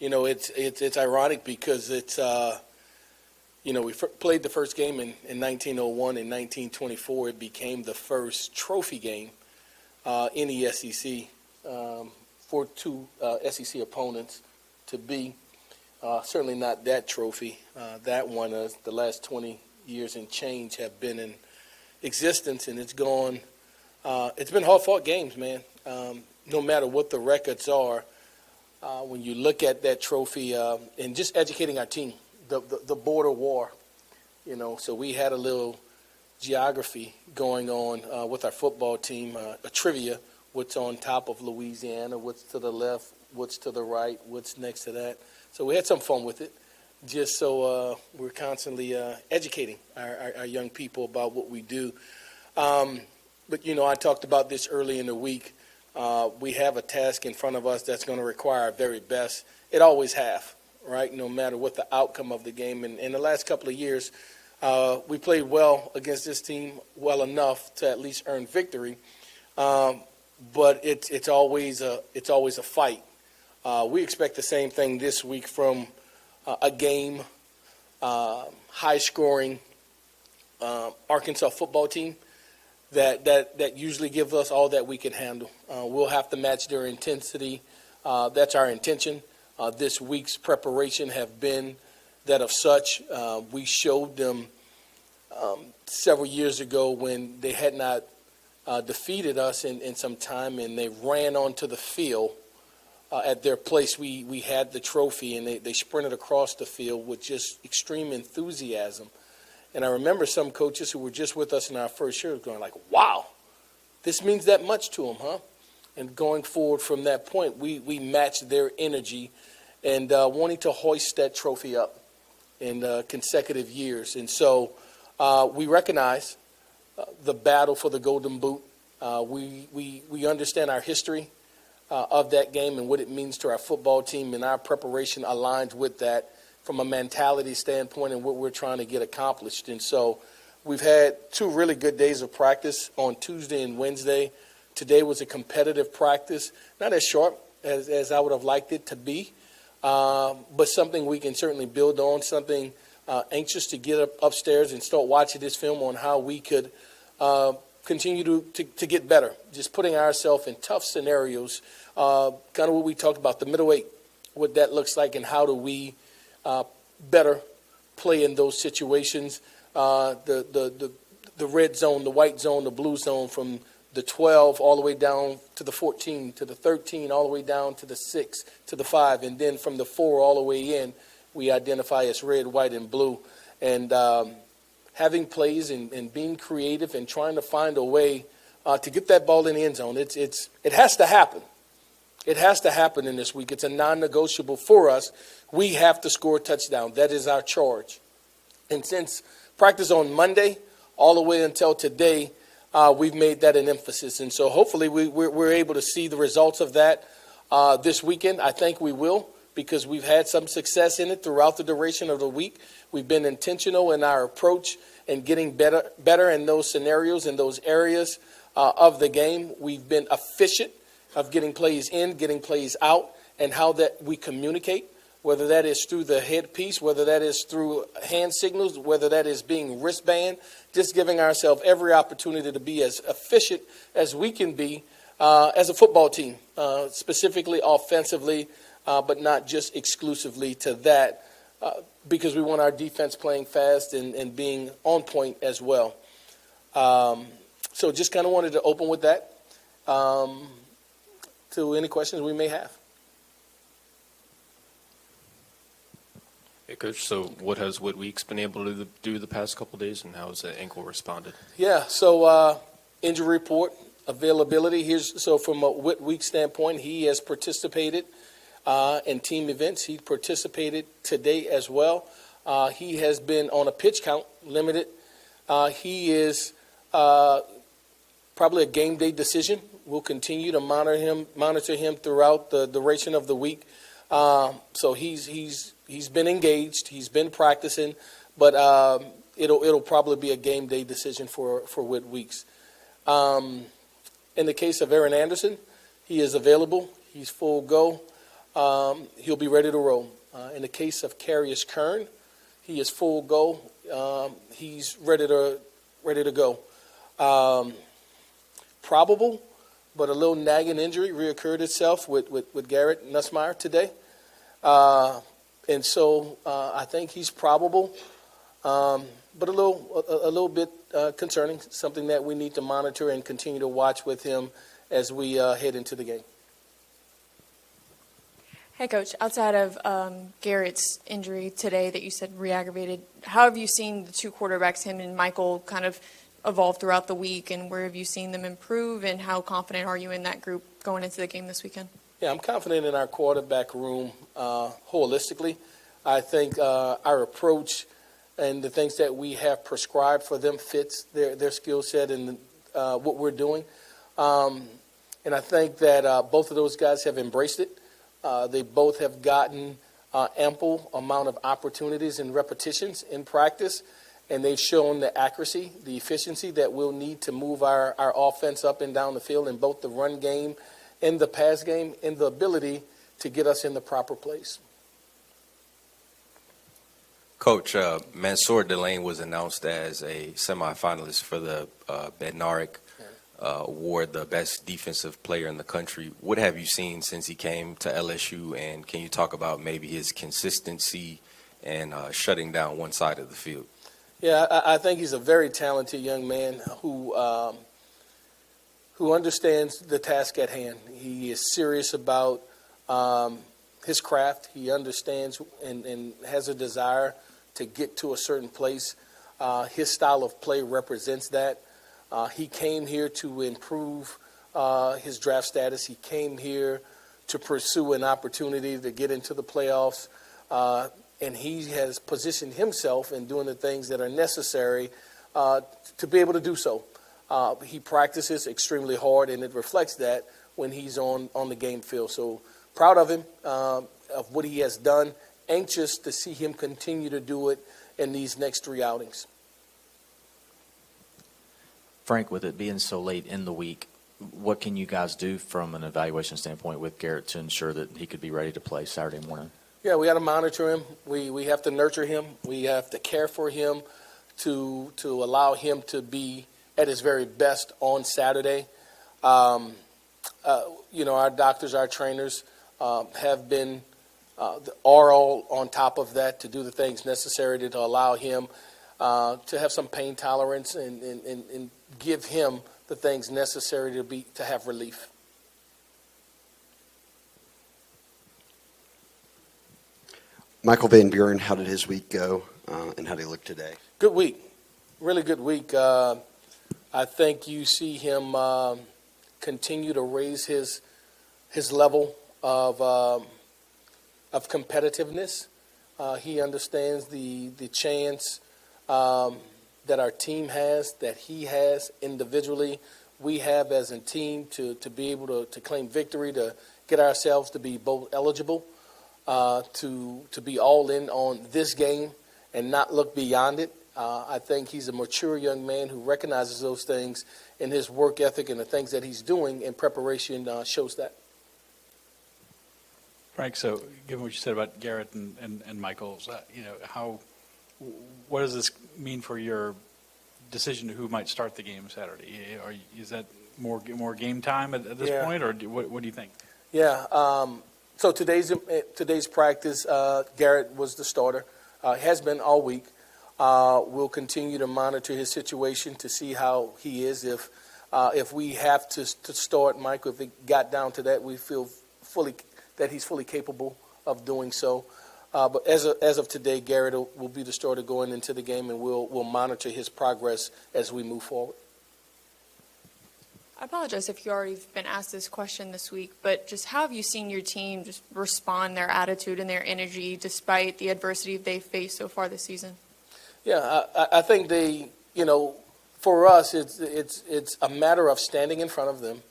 It's ironic because it's we played the first game in 1901. In 1924, it became the first trophy game in the SEC for two SEC opponents to be. Certainly not that trophy. That one, the last 20 years and change have been in existence, and it's been hard-fought games, man. No matter what the records are, when you look at that trophy and just educating our team, the border war, so we had a little geography going on with our football team, a trivia, what's on top of Louisiana, what's to the left, what's to the right, what's next to that. So we had some fun with it, just so we're constantly educating our young people about what we do. But, I talked about this early in the week. We have a task in front of us that's going to require our very best. It always have, right, no matter what the outcome of the game. And in the last couple of years, we played well against this team, well enough to at least earn victory. But it's always a fight. We expect the same thing this week from a game, high-scoring Arkansas football team that usually gives us all that we can handle. We'll have to match their intensity. That's our intention. This week's preparation have been that of such. We showed them several years ago when they had not defeated us in some time, and they ran onto the field. At their place, we had the trophy, and they sprinted across the field with just extreme enthusiasm. And I remember some coaches who were just with us in our first year going like, wow, this means that much to them, huh? And going forward from that point, we matched their energy and wanting to hoist that trophy up in consecutive years. And so we recognize the battle for the Golden Boot. We understand our history of that game and what it means to our football team, and our preparation aligns with that from a mentality standpoint and what we're trying to get accomplished. And so we've had 2 really good days of practice on Tuesday and Wednesday. Today was a competitive practice, not as short as I would have liked it to be, but something we can certainly build on, something anxious to get upstairs and start watching this film on how we could continue to get better, just putting ourselves in tough scenarios, kind of what we talked about, the middle eight, what that looks like, and how do we better play in those situations, the red zone, the white zone, the blue zone, from the 12 all the way down to the 14, to the 13, all the way down to the 6, to the 5, and then from the 4 all the way in, we identify as red, white, and blue. And having plays and being creative and trying to find a way to get that ball in the end zone. It has to happen. It has to happen in this week. It's a non-negotiable for us. We have to score a touchdown. That is our charge. And since practice on Monday all the way until today, we've made that an emphasis. And so hopefully we're able to see the results of that this weekend. I think we will, because we've had some success in it throughout the duration of the week. We've been intentional in our approach and getting better in those scenarios, in those areas of the game. We've been efficient of getting plays in, getting plays out, and how that we communicate, whether that is through the headpiece, whether that is through hand signals, whether that is being wristband, just giving ourselves every opportunity to be as efficient as we can be as a football team, specifically offensively, but not just exclusively to that, because we want our defense playing fast and being on point as well. So just kind of wanted to open with that to any questions we may have. Hey, Coach, so what has Whitweeks been able to do the past couple of days, and how has the ankle responded? Yeah, so injury report, availability. So from a Whitweek standpoint, he has participated in team events. He participated today as well. He has been on a pitch count, limited. He is probably a game day decision. We'll continue to monitor him throughout the duration of the week. So he's been engaged. He's been practicing, but it'll probably be a game day decision for Whitweeks. In the case of Aaron Anderson, he is available. He's full go. he'll be ready to roll. In the case of Carius Kern, he is full go. He's ready to go. Probable, but a little nagging injury reoccurred itself with Garrett Nussmeier today. And so I think he's probable, but a little bit concerning, something that we need to monitor and continue to watch with him as we head into the game. Hey, Coach, outside of Garrett's injury today that you said re-aggravated, how have you seen the two quarterbacks, him and Michael, kind of evolve throughout the week, and where have you seen them improve, and how confident are you in that group going into the game this weekend? Yeah, I'm confident in our quarterback room holistically. I think our approach and the things that we have prescribed for them fits their skill set and what we're doing. And I think that both of those guys have embraced it. They both have gotten ample amount of opportunities and repetitions in practice, and they've shown the accuracy, the efficiency that we'll need to move our offense up and down the field in both the run game and the pass game, and the ability to get us in the proper place. Coach, Mansour Delane was announced as a semifinalist for the Bednarik Award, the best defensive player in the country. What have you seen since he came to LSU, and can you talk about maybe his consistency and shutting down one side of the field? Yeah, I think he's a very talented young man who understands the task at hand. He is serious about his craft. He understands and has a desire to get to a certain place. His style of play represents that. He came here to improve his draft status. He came here to pursue an opportunity to get into the playoffs. And he has positioned himself in doing the things that are necessary to be able to do so. He practices extremely hard, and it reflects that when he's on the game field. So proud of him, of what he has done. Anxious to see him continue to do it in these next three outings. Frank, with it being so late in the week, what can you guys do from an evaluation standpoint with Garrett to ensure that he could be ready to play Saturday morning? Yeah, we got to monitor him. We have to nurture him. We have to care for him to allow him to be at his very best on Saturday. Our doctors, our trainers have been are all on top of that to do the things necessary to allow him to have some pain tolerance and give him the things necessary to have relief. Michael Van Buren, how did his week go, and how did he look today? Good week, really good week. I think you see him continue to raise his level of competitiveness. He understands the chance that our team has, that he has individually, we have as a team to be able to claim victory, to get ourselves to be both eligible, to be all in on this game and not look beyond it. I think he's a mature young man who recognizes those things, and his work ethic and the things that he's doing in preparation shows that. Frank, so given what you said about Garrett and Michael, what does this mean for your decision to who might start the game Saturday? Is that more game time at this point, or what do you think? Yeah. So today's practice, Garrett was the starter. Has been all week. We'll continue to monitor his situation to see how he is. If we have to start Michael, if it got down to that, we feel that he's fully capable of doing so. But as of today, Garrett will be the starter going into the game, and we'll monitor his progress as we move forward. I apologize if you already been asked this question this week, but just how have you seen your team just respond, their attitude and their energy, despite the adversity they've faced so far this season? Yeah, I think for us, it's a matter of standing in front of them.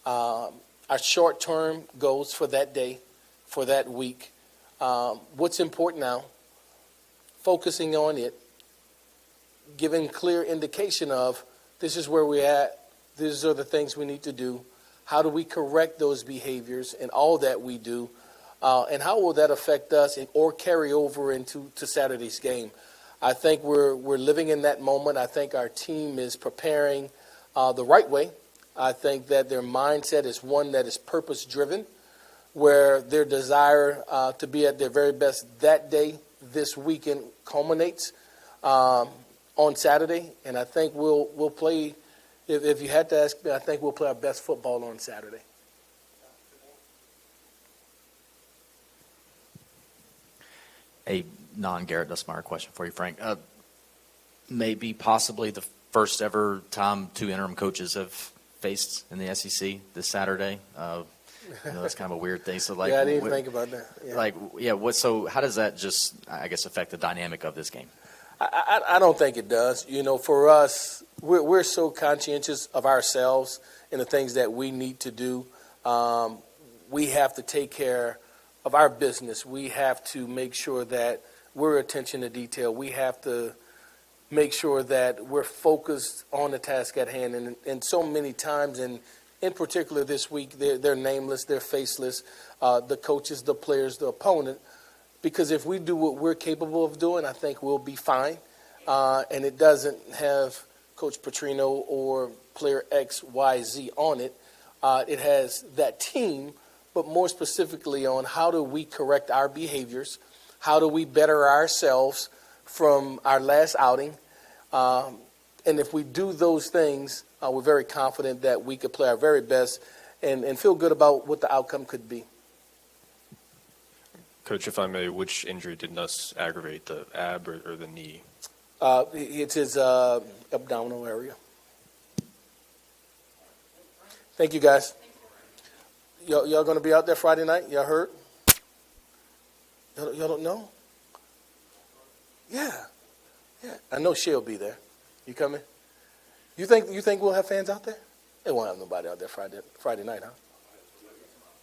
Our short-term goals for that day, for that week. What's important now, focusing on it, giving clear indication of this is where we're at, these are the things we need to do, how do we correct those behaviors and all that we do, and how will that affect us or carry over into Saturday's game? I think we're living in that moment. I think our team is preparing the right way. I think that their mindset is one that is purpose-driven, where their desire to be at their very best that day, this weekend, culminates on Saturday. And I think we'll play, if you had to ask me, I think we'll play our best football on Saturday. A non-Garrett Nussmeier question for you, Frank. Maybe possibly the first ever time two interim coaches have faced in the SEC this Saturday. That's kind of a weird thing. So, like, Yeah, I didn't even think about that. Yeah. So how does that just, I guess, affect the dynamic of this game? I don't think it does. For us, we're so conscientious of ourselves and the things that we need to do. We have to take care of our business. We have to make sure that we're attention to detail. We have to make sure that we're focused on the task at hand. And so many times, and in particular this week, they're nameless, they're faceless, the coaches, the players, the opponent. Because if we do what we're capable of doing, I think we'll be fine. And it doesn't have Coach Petrino or player X, Y, Z on it. It has that team, but more specifically on how do we correct our behaviors, how do we better ourselves from our last outing. And if we do those things, we're very confident that we could play our very best and feel good about what the outcome could be. Coach, if I may, which injury did Nuss aggravate, the ab or the knee? It's his abdominal area. Thank you, guys. Y'all going to be out there Friday night? Y'all heard? Y'all don't know? Yeah. I know she'll be there. You coming? You think we'll have fans out there? They won't have nobody out there Friday night, huh?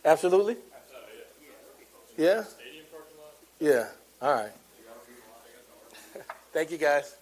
Absolutely? Yeah? Yeah. All right. Thank you, guys.